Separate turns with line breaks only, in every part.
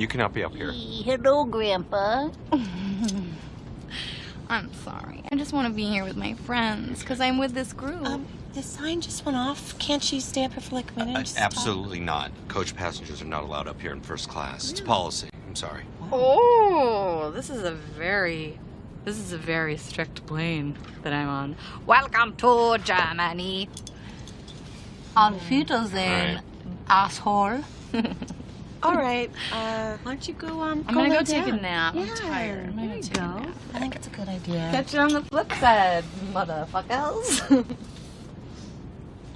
You cannot be up here.
Hello, Grandpa.
I'm sorry. I just want to be here with my friends because I'm with this group.
The sign just went off. Can't she stay up here for like a minute and just
Absolutely not. Coach passengers are not allowed up here in first class. It's policy. I'm sorry.
Oh, this is a very strict plane that I'm on. Welcome to Germany.
Auf Wiedersehen, asshole.
All right. Why don't you go,
I'm gonna go take a nap.
Yeah,
I'm tired. I'm gonna take a nap.
I think it's a good idea.
Catch you on the flip side, motherfuckers.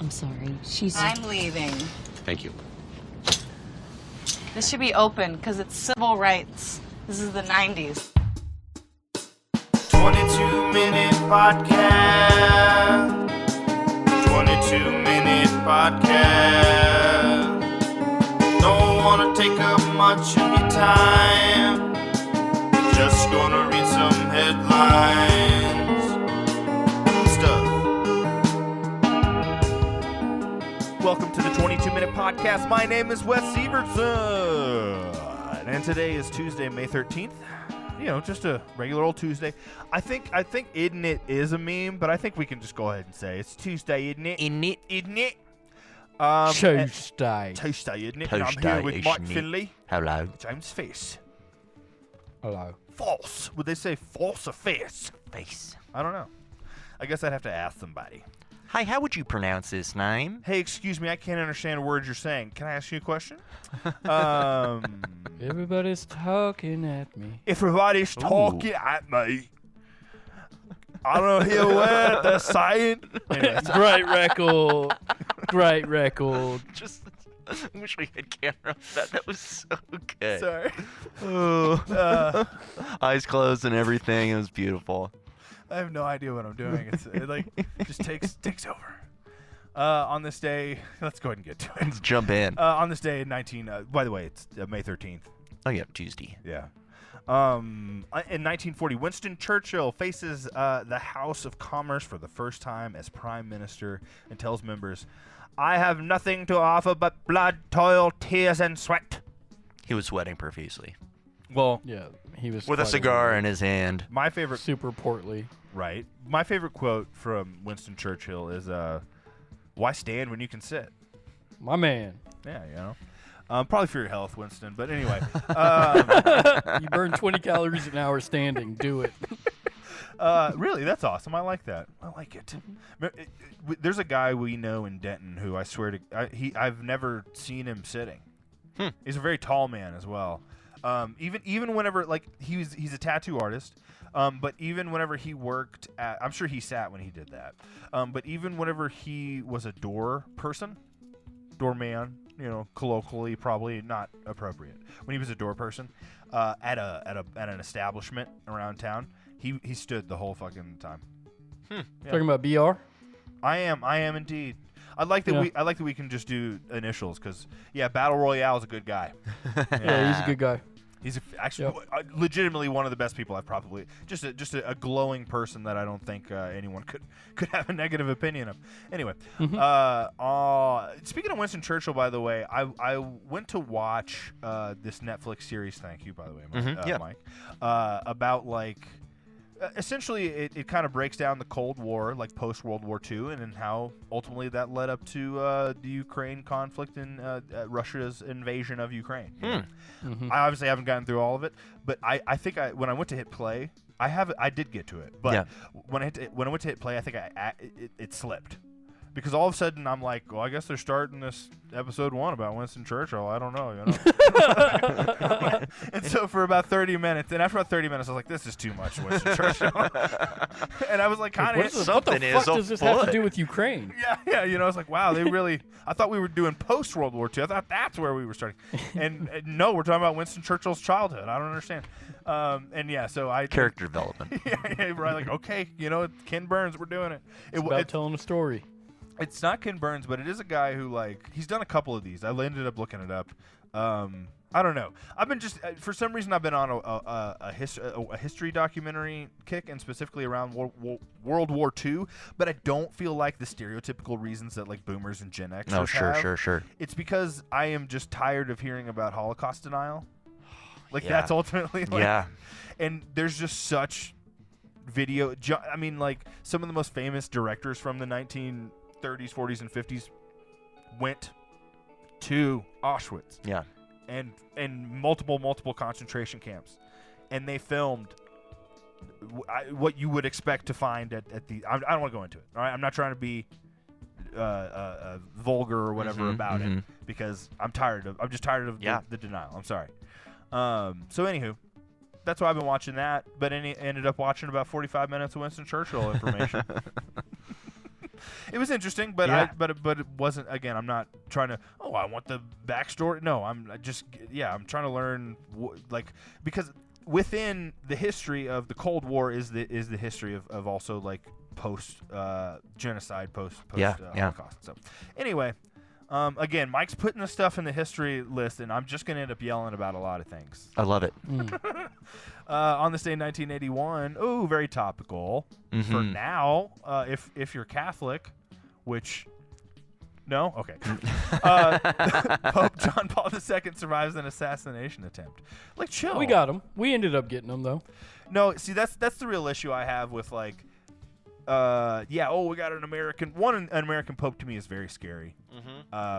I'm sorry. She's...
I'm leaving.
Thank you.
This should be open because it's civil rights. This is the 90s.
22-minute podcast. 22-minute podcast. Don't want to take up much of your time. Just gonna read some headlines. Stuff.
Welcome to the 22-minute podcast. My name is Wes Severson, and today is Tuesday, May 13th. You know, just a regular old Tuesday. I think isn't it is a meme, but I think we can just go ahead and say it's Tuesday, isn't it? Isn't it?
Tuesday.
Tuesday, isn't it? And I'm here with Mike Finley.
Hello.
James Face.
Hello.
False. Would they say false or face?
Face.
I don't know. I guess I'd have to ask somebody.
Hi, how would you pronounce this name?
Hey, excuse me, I can't understand a word you're saying. Can I ask you a question?
Everybody's talking at me.
Everybody's talking at me. I don't hear what they're saying. Anyway,
Great record. Great record.
Just, I wish we had camera on that. That was so good.
sorry.
Oh. Eyes closed and everything. It was beautiful.
I have no idea what I'm doing. It just takes over. On this day, let's go ahead and get to it.
Let's jump in.
On this day in by the way, it's May 13th.
Oh, yeah, Tuesday.
Yeah. In 1940, Winston Churchill faces the House of Commerce for the first time as Prime Minister and tells members, "I have nothing to offer but blood, toil, tears, and sweat."
He was sweating profusely.
Well,
Yeah, he was
With a
quite
cigar in his hand.
my favorite,
super portly.
right? My favorite quote from Winston Churchill is, "Why stand when you can sit?"
My man.
Yeah, you know. Probably for your health, Winston. But anyway,
You burn 20 calories an hour standing. Do it.
really, that's awesome. I like that. I like it. There's a guy we know in Denton who I swear to I've never seen him sitting. He's a very tall man as well. Even whenever he's a tattoo artist. But even whenever he worked at, I'm sure he sat when he did that. But even whenever he was a doorman, you know, colloquially probably not appropriate. When he was a door person at an establishment around town, he stood the whole fucking time. Yeah.
Talking about BR?
I am indeed. I like that we can just do initials because Battle Royale is a good guy.
Yeah, he's a good guy.
He's actually legitimately one of the best people I've probably just a glowing person that I don't think anyone could have a negative opinion of. Anyway, speaking of Winston Churchill, by the way, I went to watch this Netflix series. Thank you, by the way, Mike. About essentially it kind of breaks down the Cold War, like post World War II, and then how ultimately that led up to the Ukraine conflict and Russia's invasion of Ukraine. I obviously haven't gotten through all of it, but I think when I went to hit play, I did get to it, but when I went to hit play, I think it slipped. Because all of a sudden I'm like, well, I guess they're starting this episode 1 about Winston Churchill. I don't know, you know. And so for about 30 minutes, and after about 30 minutes, I was like, this is too much Winston Churchill. And I was like, kind of.
What the fuck does this have to do with Ukraine?
Yeah, you know, I was like, wow, they really. I thought we were doing post World War II. I thought that's where we were starting. And no, we're talking about Winston Churchill's childhood. I don't understand. So I
Character development.
We're like, okay, you know, Ken Burns, we're doing it.
It's about telling a story.
It's not Ken Burns, but it is a guy who he's done a couple of these. I ended up looking it up. I don't know. I've been for some reason I've been on a history documentary kick, and specifically around World War II. But I don't feel like the stereotypical reasons that boomers and Gen Xers have.
Sure.
It's because I am just tired of hearing about Holocaust denial. Like
Yeah.
that's ultimately like,
Yeah.
And there's just such video. I mean, like some of the most famous directors from the 1930s, 40s, and 50s went to Auschwitz.
Yeah.
And multiple concentration camps, and they filmed what you would expect to find at the. I don't want to go into it. All right, I'm not trying to be vulgar or whatever about it because I'm just tired of the denial. I'm sorry. So anywho, that's why I've been watching that, but ended up watching about 45 minutes of Winston Churchill information. It was interesting, but it wasn't. Again, I'm not trying to. Oh, I want the backstory. No, I'm trying to learn because within the history of the Cold War is the history of also like post genocide, post Holocaust. So anyway, again, Mike's putting the stuff in the history list, and I'm just gonna end up yelling about a lot of things.
I love it.
On this day in 1981, very topical for now. If you're Catholic, which no, okay. Pope John Paul II survives an assassination attempt. Like, chill.
We got him. We ended up getting him though.
No, see, that's the real issue I have with like, we got an American Pope. To me is very scary,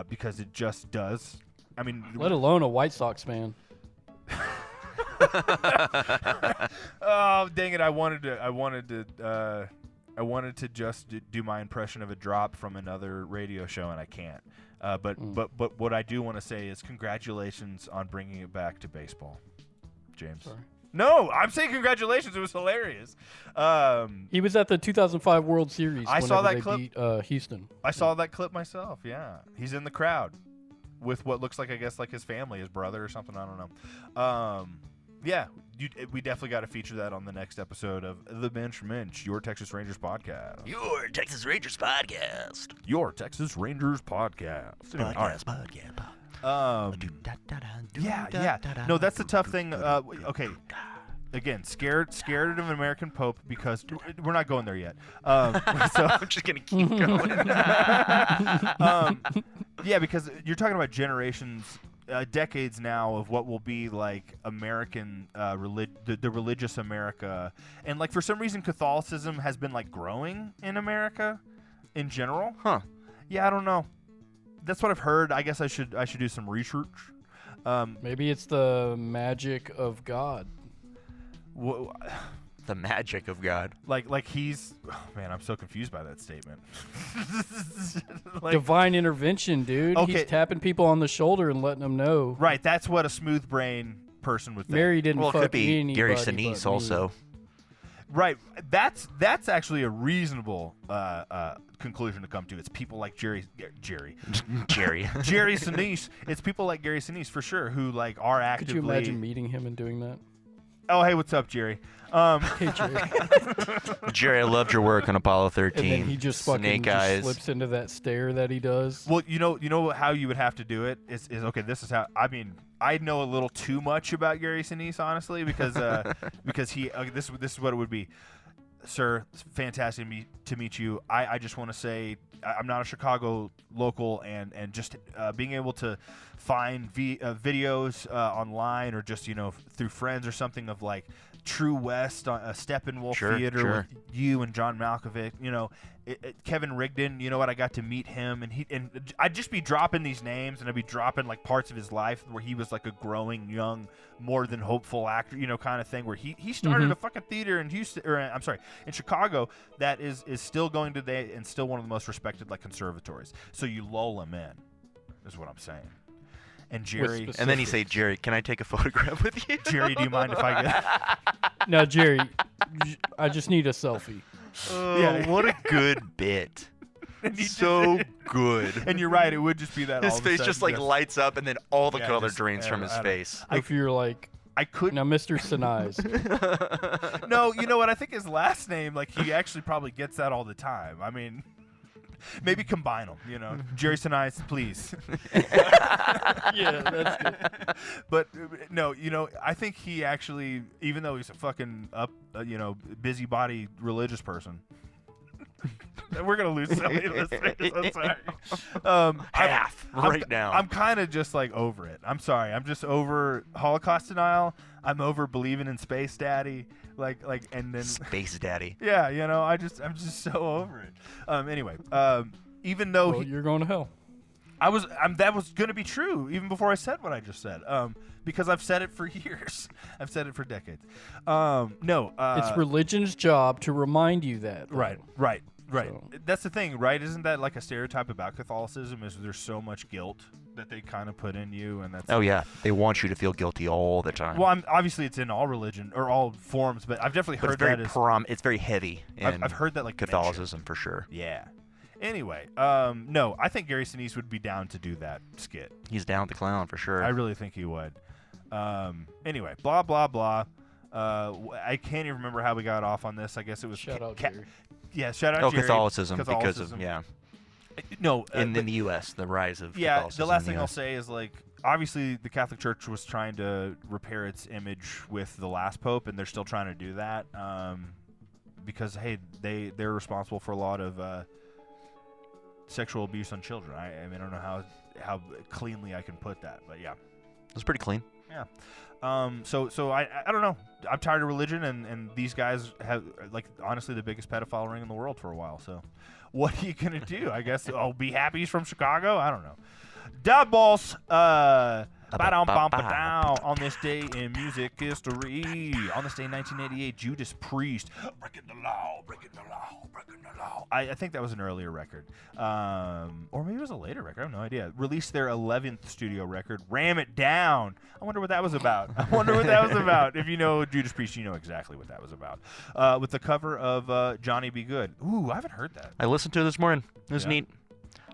because it just does. I mean,
let alone a White Sox fan.
Oh, dang it! I wanted to just do my impression of a drop from another radio show, and I can't. But what I do want to say is congratulations on bringing it back to baseball, James.
Sorry.
No, I'm saying congratulations. It was hilarious.
He was at the 2005 World Series.
I saw that
they
clip.
Beat, Houston.
I saw that clip myself. Yeah, he's in the crowd with what looks like, I guess, like his family, his brother or something. I don't know. Yeah, we definitely got to feature that on the next episode of The Bench Minch, your Texas Rangers podcast.
Your Texas Rangers podcast.
Your Texas Rangers podcast. Anyway,
Podcast.
No, that's the tough thing. Okay. Again, scared of an American Pope because we're not going there yet. So
I'm just going to keep going.
Yeah, because you're talking about generations, decades now of what will be like American, the religious America. And like for some reason, Catholicism has been like growing in America in general.
Huh.
Yeah, I don't know. That's what I've heard. I guess I should do some research.
Maybe it's the magic of God.
The magic of God.
Like he's, oh man, I'm so confused by that statement. Like,
Divine intervention, dude.
Okay.
He's tapping people on the shoulder and letting them know.
right, that's what a smooth brain person would think.
Mary didn't
Well, it
fuck
could be
anybody
Gary
but
Sinise
me.
also.
Right, that's actually a reasonable conclusion to come to. It's people like Jerry Sinise. It's people like Gary Sinise for sure who like are actively.
Could you imagine meeting him and doing that?
Oh, hey, what's up, Jerry?
Hey, Jerry.
Jerry, I loved your work on Apollo 13.
And then he just fucking
Snake
just
eyes.
slips into that stare that he does.
Well, you know how you would have to do it is okay. This is how. I mean, I know a little too much about Gary Sinise, honestly, because he. This is what it would be. Sir, it's fantastic to meet you. I just want to say I'm not a Chicago local, and just being able to find videos online or just through friends or something of like True West, Steppenwolf Theater with you and John Malkovich. Kevin Rigdon. You know what? I got to meet him, and I'd just be dropping these names, and I'd be dropping like parts of his life where he was like a growing young, more than hopeful actor, kind of thing. Where he started a fucking theater in Houston, or I'm sorry, in Chicago that is still going today and still one of the most respected like conservatories. So you lull him in, is what I'm saying. And Jerry,
and then you say, Jerry, can I take a photograph with you?
Jerry, do you mind if I get?
No, Jerry, I just need a selfie.
Oh,
Yeah.
what a good bit. So good.
And you're right, it would just be that.
His
all of a
face
sudden
just like lights up, and then all the color
just
drains from his
out of-
face.
If you're like,
I couldn't.
now, Mr. Sinise.
No, you know what? I think his last name, like he actually probably gets that all the time. I mean, maybe combine them. Jerry Sinise, please.
Yeah, that's good.
But no, I think he actually, even though he's a fucking busybody religious person, We're gonna lose so many listeners. I'm sorry.
Half right now.
I'm kind of just like over it. I'm sorry. I'm just over Holocaust denial. I'm over believing in Space Daddy. And then
Space Daddy.
Yeah, I'm just so over it. Anyway, even though
you're going to hell.
that was gonna be true even before I said what I just said. Because I've said it for years. I've said it for decades.
It's religion's job to remind you that. Though.
Right.
So.
That's the thing, right? Isn't that like a stereotype about Catholicism? Is there's so much guilt that they kind of put in you, and that's.
Oh yeah, they want you to feel guilty all the time.
Well, obviously it's in all religion or all forms, but I've definitely heard that
it's very heavy.
I've heard that like
Catholicism for sure.
Yeah. Anyway, no, I think Gary Sinise would be down to do that skit.
He's down with the clown for sure.
I really think he would. Anyway, blah blah blah. I can't even remember how we got off on this. I guess it was
shout out Jerry.
Yeah, shout out Jerry.
Catholicism because of
No,
in the U.S. the rise of Catholicism.
The last thing I'll say is like obviously the Catholic Church was trying to repair its image with the last pope, and they're still trying to do that because hey, they're responsible for a lot of sexual abuse on children. I mean I don't know how cleanly I can put that, but yeah,
it's pretty clean.
Yeah. So I don't know. I'm tired of religion, and these guys have like honestly the biggest pedophile ring in the world for a while. So what are you gonna do? I guess I'll be happy he's from Chicago. I don't know. Dad balls. On this day in music history, on this day in 1988, Judas Priest, breaking the law. I think that was an earlier record, or maybe it was a later record. I have no idea. Released their 11th studio record, Ram It Down. I wonder what that was about. If you know Judas Priest, you know exactly what that was about. With the cover of Johnny Be Good. Ooh, I haven't heard that.
I listened to it this morning. It was neat.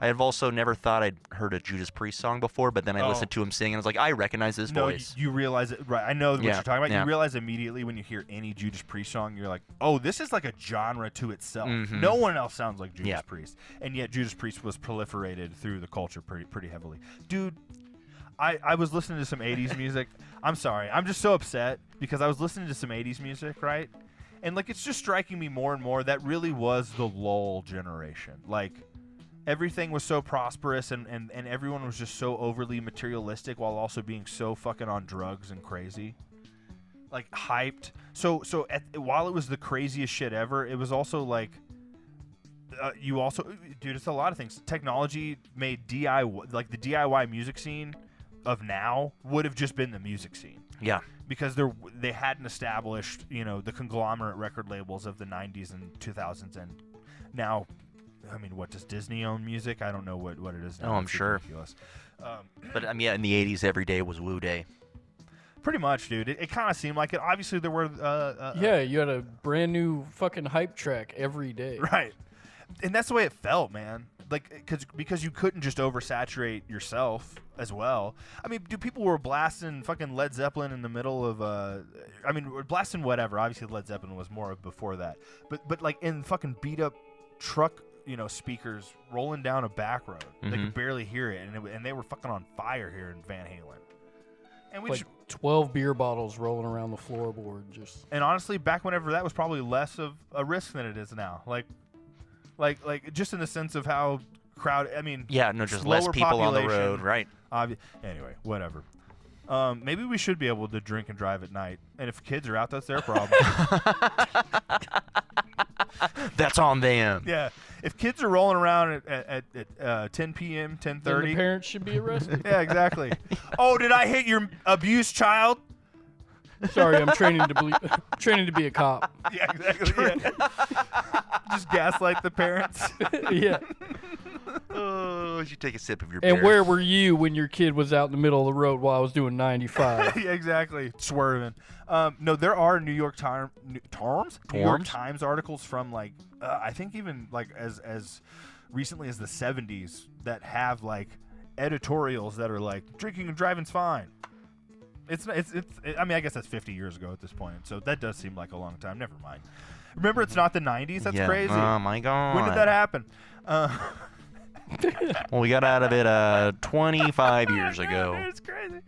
I have also never thought I'd heard a Judas Priest song before, but then I listened to him sing, and I was like, I recognize his voice.
You realize it, right? I know what you're talking about. You realize immediately when you hear any Judas Priest song, you're like, oh, this is like a genre to itself.
Mm-hmm.
No one else sounds like Judas Priest, and yet Judas Priest was proliferated through the culture pretty heavily. Dude, I was listening to some 80s music. I'm sorry. I'm just so upset because I was listening to some 80s music, right? And like it's just striking me more and more that really was the lull generation. Like everything was so prosperous and everyone was just so overly materialistic while also being so fucking on drugs and crazy. Like hyped. So while it was the craziest shit ever, it was also like dude, it's a lot of things. Technology made DIY, like the DIY music scene of now would have just been the music scene.
Yeah.
Because they hadn't established, the conglomerate record labels of the 90s and 2000s, and now, I mean, what does Disney own music? I don't know what it is now.
Oh, I'm sure.
Ridiculous.
But in the 80s, every day was Woo Day.
Pretty much, dude. It kind of seemed like it. Obviously, there were.
You had a brand new fucking hype track every day.
Right, and that's the way it felt, man. Like, because you couldn't just oversaturate yourself as well. I mean, dude, people were blasting fucking Led Zeppelin in the middle of blasting whatever. Obviously, Led Zeppelin was more before that. But like in fucking beat up truck, speakers rolling down a back road. Mm-hmm. They could barely hear it, and they were fucking on fire here in Van Halen. And we
12 beer bottles rolling around the floorboard, just.
And honestly, back whenever that was probably less of a risk than it is now. Like just in the sense of how crowded. I mean,
just less people on the road, right?
Anyway, whatever. Maybe we should be able to drink and drive at night, and if kids are out, that's their problem.
That's on them.
Yeah, if kids are rolling around at 10 p.m., 10:30,
then the parents should be arrested.
Yeah, exactly. Oh, did I hit your abused child?
Sorry, I'm training to be a cop.
Yeah, exactly. Yeah. Just gaslight the parents.
Yeah.
Oh, you take a sip of your beer.
And where were you when your kid was out in the middle of the road while I was doing 95?
Yeah, exactly. Swerving. No, there are New York Times articles from like I think even like as recently as the 70s that have like editorials that are like drinking and driving's fine. I mean, I guess that's 50 years ago at this point, so that does seem like a long time. Never mind. Remember, it's not the 90s. That's crazy.
Oh my god.
When did that happen?
Well, we got out of it 25 years ago.
It's crazy.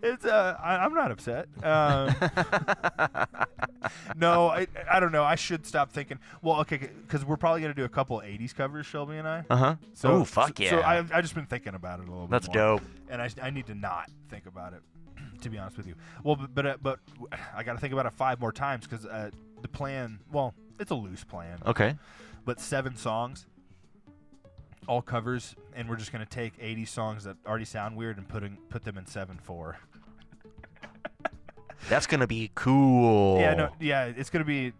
It's I'm not upset. No, I don't know. I should stop thinking. Well, okay, because we're probably gonna do a couple '80s covers, Shelby and I. So,
fuck yeah.
So I just been thinking about it a little
That's
bit more.
dope.
And I need to not think about it, to be honest with you. Well, but I got to think about it 5 more times because the plan. Well, it's a loose plan.
Okay.
But 7 songs, all covers, and we're just gonna take 80 songs that already sound weird and put them in 7/4.
That's gonna be cool.
Yeah, it's gonna be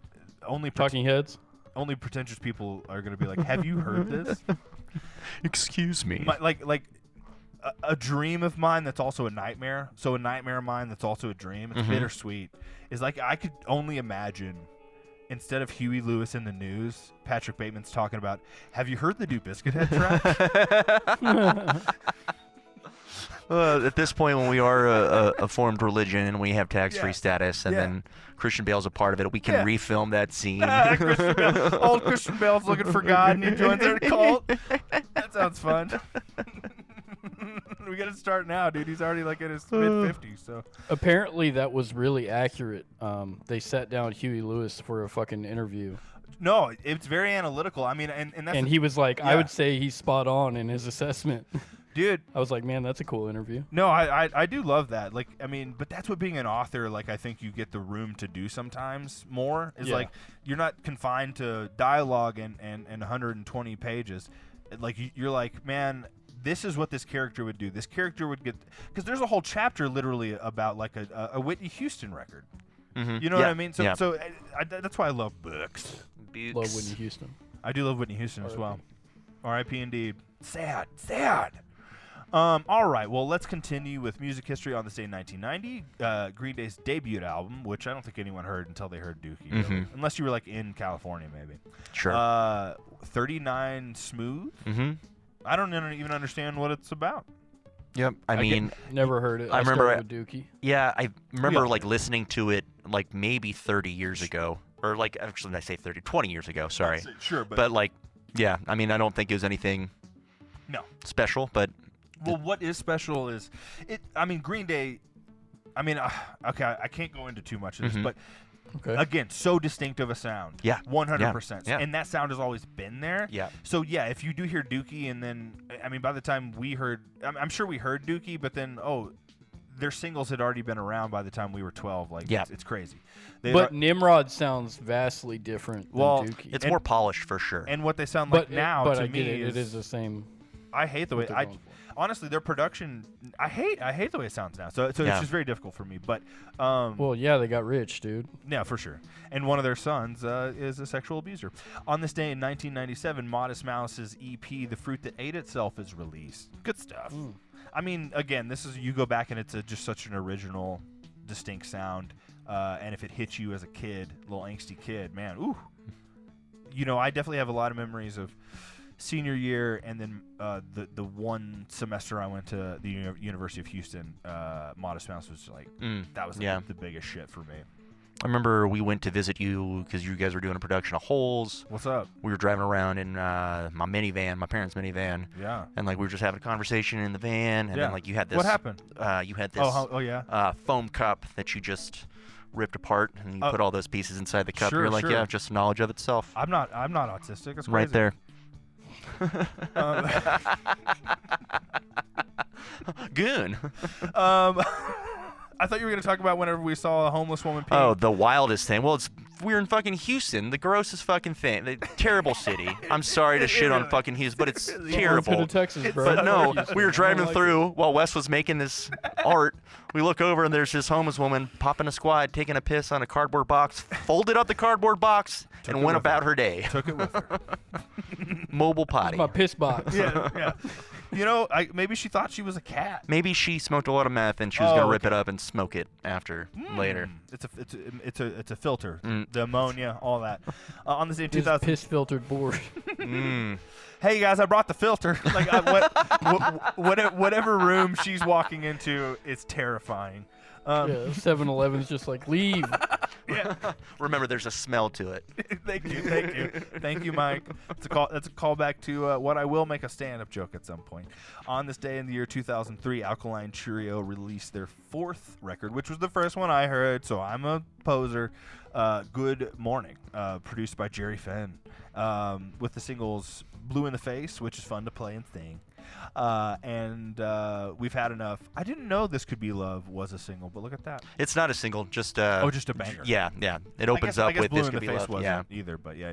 only
Talking Heads.
only pretentious people are gonna be like, "Have you heard this?"
Excuse me.
Like a dream of mine that's also a nightmare. So a nightmare of mine that's also a dream. It's bittersweet. Is like I could only imagine. Instead of Huey Lewis in the news, Patrick Bateman's talking about, have you heard the new Biscuit Head track?
At this point, when we are a formed religion and we have tax-free status, and then Christian Bale's a part of it, we can refilm that scene.
Christian Bale. Old Christian Bale's looking for God and he joins their cult. That sounds fun. We got to start now, dude. He's already like in his mid-50s. So
Apparently, that was really accurate. They sat down Huey Lewis for a fucking interview.
No, it's very analytical. I mean, and that's
And he was like, I would say he's spot on in his assessment.
dude.
I was like, man, that's a cool interview.
No, I do love that. Like, I mean, but that's what being an author, like, I think you get the room to do sometimes more. Is like you're not confined to dialogue and 120 pages. Like you're like, man, this is what this character would do. This character would get, because there's a whole chapter literally about like a Whitney Houston record. You know what I mean? So that's why I love books.
Love Whitney Houston.
I do love Whitney Houston as well. R.I.P. indeed. Sad. All right, well, let's continue with music history on this day in 1990. Green Day's debut album, which I don't think anyone heard until they heard Dookie, really. Unless you were like in California, maybe.
Sure.
39 Smooth. I don't even understand what it's about.
Yep. I mean,
never heard it.
I remember
started with Dookie.
Yeah, I remember like listening to it like maybe 30 years ago, or like actually I say 20 years ago. Sorry.
Sure,
but like, yeah. I mean, I don't think it was anything. Special, but.
Well, what is special is it. I mean, Green Day. I mean, okay, I can't go into too much of this, but again, so distinctive a sound.
Yeah,
100%.
Yeah.
And that sound has always been there.
Yeah.
So yeah, if you do hear Dookie, and then I mean, by the time we heard, I'm sure we heard Dookie, but then their singles had already been around by the time we were 12. Like, it's crazy.
But Nimrod sounds vastly different than Dookie.
It's more polished for sure.
And what they sound like now,
but
to
I
me,
get it is the same.
I hate the way honestly, their production, I hate the way it sounds now. So it's just very difficult for me. But
well, yeah, they got rich, dude.
Yeah, for sure. And one of their sons is a sexual abuser. On this day in 1997, Modest Mouse's EP, "The Fruit That Ate Itself," is released. Good stuff. I mean, again, you go back and it's just such an original, distinct sound. And if it hits you as a kid, little angsty kid, man, ooh. You know, I definitely have a lot of memories of senior year, and then the one semester I went to the University of Houston. Modest Mouse was like that was the biggest shit for me.
I remember we went to visit you because you guys were doing a production of Holes.
What's up?
We were driving around in my minivan, my parents' minivan.
Yeah.
And like we were just having a conversation in the van, and then like you had this.
What happened?
You had this. Foam cup that you just ripped apart, and you put all those pieces inside the cup.
Sure,
You're like, yeah, just knowledge of itself.
I'm not autistic. It's crazy.
Right there. Good.
I thought you were going to talk about whenever we saw a homeless woman pee.
Oh, the wildest thing. Well, we're in fucking Houston, the grossest fucking thing. The terrible city. I'm sorry to shit on fucking Houston, but it's terrible.
Texas, bro.
But no, we were driving through while Wes was making this art. We look over and there's this homeless woman popping a squad, taking a piss on a cardboard box, folded up the cardboard box, and went about her day.
Took it with her.
Mobile potty.
My piss box.
Yeah. You know, maybe she thought she was a cat.
Maybe she smoked a lot of meth and she was gonna rip it up and smoke it after later.
It's a filter. The ammonia, all that. On this day in 2000.
Piss filtered board.
Hey guys, I brought the filter. Like whatever room she's walking into, it's terrifying.
7-Eleven's just like, leave.
Remember, there's a smell to it.
Thank you, Mike. That's a callback to what I will make a stand-up joke at some point. On this day in the year 2003, Alkaline Trio released their 4th record, which was the first one I heard, so I'm a poser. Good Morning, produced by Jerry Fenn, with the singles Blue in the Face, which is fun to play and sing, and We've Had Enough. I didn't know This Could Be Love was a single, but look at that.
It's not a single, just
just a banger.
Yeah. It opens up with
Blue
This
in
Could
the
Be
Face
Love.
wasn't
Yeah.
either, but yeah.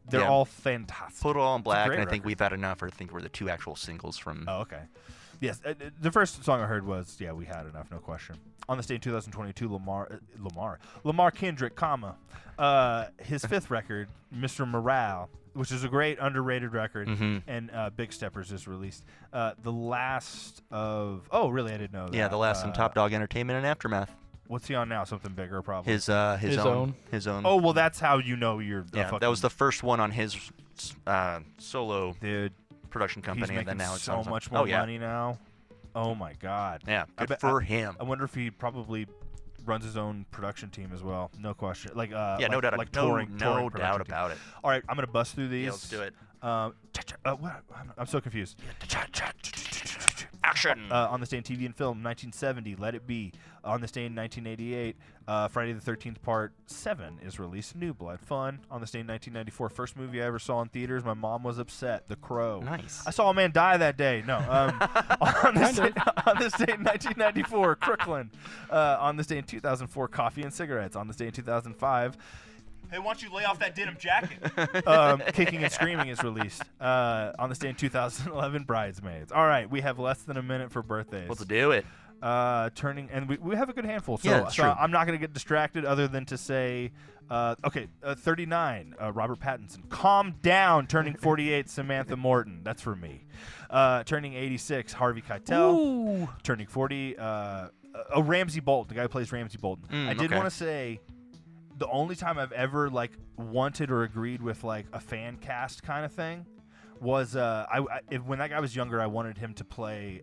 They're all fantastic.
Put It All in Black,
great
and I think
record.
We've Had Enough, I think were the 2 actual singles from.
Oh, okay. Yes, the first song I heard was We Had Enough, no question. On this day in 2022, Lamar Kendrick, his 5th record, Mr. Morale, which is a great underrated record, and Big Steppers is released. The last of really, I didn't know that.
Yeah, the last in Top Dog Entertainment and Aftermath.
What's he on now? Something bigger, probably.
His own.
Oh well, that's how you know you're.
Yeah, that was the first one on his solo production company,
He's
and then
making
now it's
so
on
much more money now. Oh my God.
Yeah, good for him.
I wonder if he probably runs his own production team as well. No question. No doubt.
Like
touring
no doubt
production
about
team.
it.
All right, I'm gonna bust through these.
Yeah, let's do it.
What? I'm so confused.
Action.
On this day in TV and film, 1970, Let It Be. On this day in 1988, Friday the 13th Part 7 is released. New Blood. Fun. On this day in 1994, first movie I ever saw in theaters. My mom was upset. The Crow.
Nice.
I saw a man die that day. No. On this day in 1994, Crooklyn. On this day in 2004, Coffee and Cigarettes. On this day in 2005, hey, why don't you lay off that denim jacket? Kicking and Screaming is released. On this day in 2011, Bridesmaids. All right, we have less than a minute for birthdays.
Let's do it.
And we have a good handful. So,
Yeah, that's true.
I'm not going to get distracted other than to say, 39, Robert Pattinson. Calm down, turning 48, Samantha Morton. That's for me. Turning 86, Harvey Keitel.
Ooh.
Turning 40, Ramsey Bolton, the guy who plays Ramsey Bolton. I did want to say, the only time I've ever wanted or agreed with a fan cast kind of thing was when that guy was younger, I wanted him to play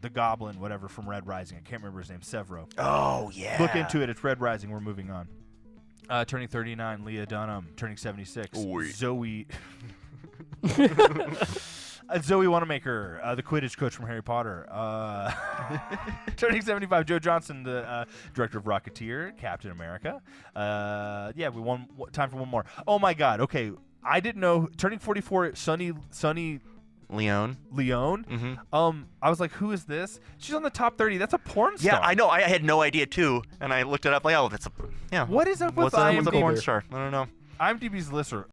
the Goblin, whatever, from Red Rising. I can't remember his name. Severo.
Oh yeah.
Look into it. It's Red Rising. We're moving on. Turning 39, Leah Dunham. Turning 76, Zoe. Zoe Wanamaker, the Quidditch coach from Harry Potter. Turning 75, Joe Johnson, the director of Rocketeer, Captain America. We won. Time for one more. Oh my God. Okay, I didn't know. Turning 44, Sunny
Leone.
I was like, who is this? She's on the top 30. That's a porn star.
Yeah, I know. I had no idea too, and I looked it up. That's a
What is up with
what's a
IMDb?
porn star? I don't know.
IMDb's lists are